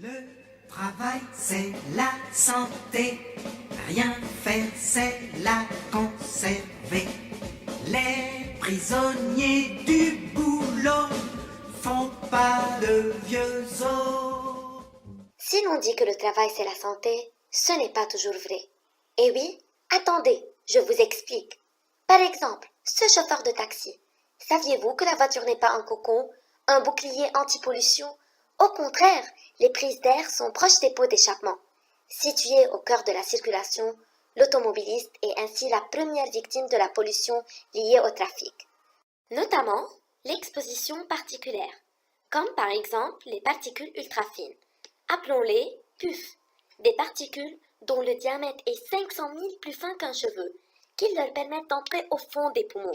Le travail, c'est la santé. Rien faire, c'est la conserver. Les prisonniers du boulot font pas de vieux os. Si l'on dit que le travail c'est la santé, ce n'est pas toujours vrai. Eh oui, attendez, je vous explique. Par exemple, ce chauffeur de taxi. Saviez-vous que la voiture n'est pas un cocon, un bouclier anti-pollution? Au contraire, les prises d'air sont proches des pots d'échappement. Situé au cœur de la circulation, l'automobiliste est ainsi la première victime de la pollution liée au trafic. Notamment l'exposition particulaire, comme par exemple les particules ultrafines. Appelons-les PUF, des particules dont le diamètre est 500 000 plus fin qu'un cheveu, qui leur permettent d'entrer au fond des poumons.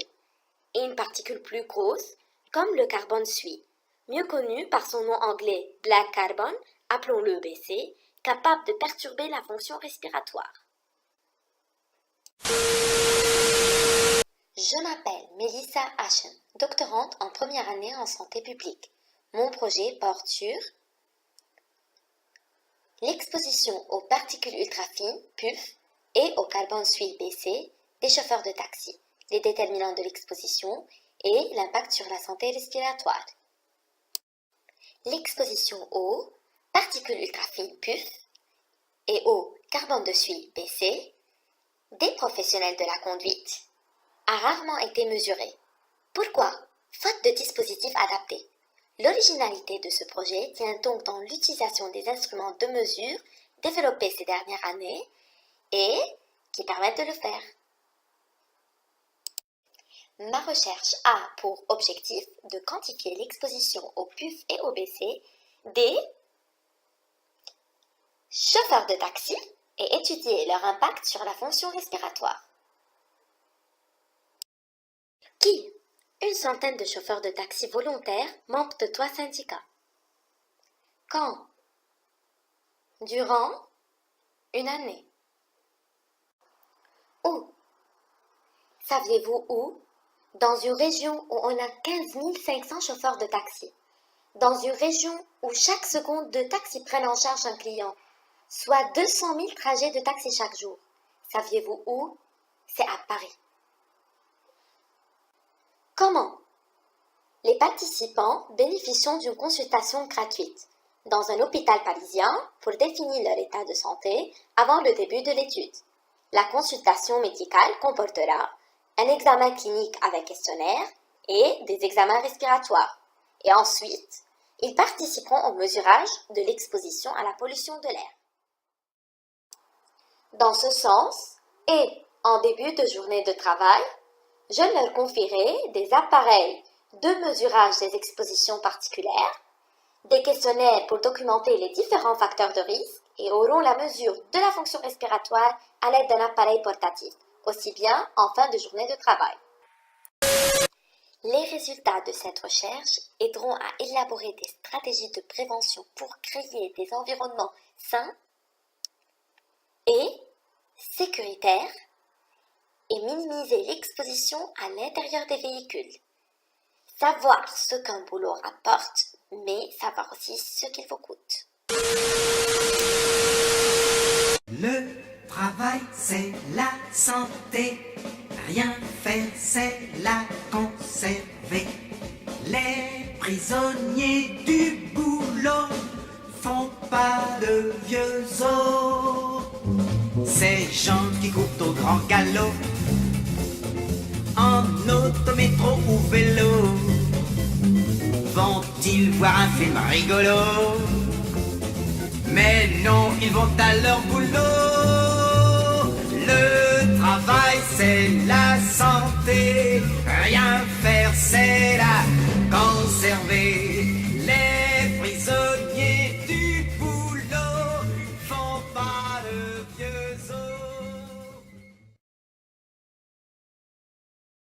Et une particule plus grosse, comme le carbone suie, mieux connu par son nom anglais Black Carbon, appelons-le BC, capable de perturber la fonction respiratoire. Je m'appelle Melissa Ashen, doctorante en première année en santé publique. Mon projet porte sur l'exposition aux particules ultrafines, PUF, et au carbone suie BC des chauffeurs de taxi, les déterminants de l'exposition et l'impact sur la santé respiratoire. L'exposition aux particules ultrafines PUF et au carbone de suie BC des professionnels de la conduite a rarement été mesurée. Pourquoi? Faute de dispositifs adaptés. L'originalité de ce projet tient donc dans l'utilisation des instruments de mesure développés ces dernières années et qui permettent de le faire. Ma recherche a pour objectif de quantifier l'exposition au PUF et au BC des chauffeurs de taxi et étudier leur impact sur la fonction respiratoire. Qui? Une centaine de chauffeurs de taxi volontaires, membres de 3 syndicats. Quand? Durant une année. Où? Saviez-vous où? Dans une région où on a 15 500 chauffeurs de taxi. Dans une région où chaque seconde de taxi prennent en charge un client, soit 200 000 trajets de taxi chaque jour. Saviez-vous où? C'est à Paris. Comment? Les participants bénéficient d'une consultation gratuite dans un hôpital parisien pour définir leur état de santé avant le début de l'étude. La consultation médicale comportera un examen clinique avec questionnaire et des examens respiratoires. Et ensuite, ils participeront au mesurage de l'exposition à la pollution de l'air. Dans ce sens, et en début de journée de travail, je leur confierai des appareils de mesurage des expositions particulières, des questionnaires pour documenter les différents facteurs de risque et auront la mesure de la fonction respiratoire à l'aide d'un appareil portatif, aussi bien en fin de journée de travail. Les résultats de cette recherche aideront à élaborer des stratégies de prévention pour créer des environnements sains et sécuritaires et minimiser l'exposition à l'intérieur des véhicules. Savoir ce qu'un boulot rapporte, mais savoir aussi ce qu'il vous coûte. Le travail, c'est la santé. Rien faire, c'est la conserver. Les prisonniers du boulot font pas de vieux os. Ces gens qui courent au grand galop, en auto, métro ou vélo, vont-ils voir un film rigolo? Mais non, ils vont à leur boulot. Le travail, c'est la santé. Rien faire, c'est la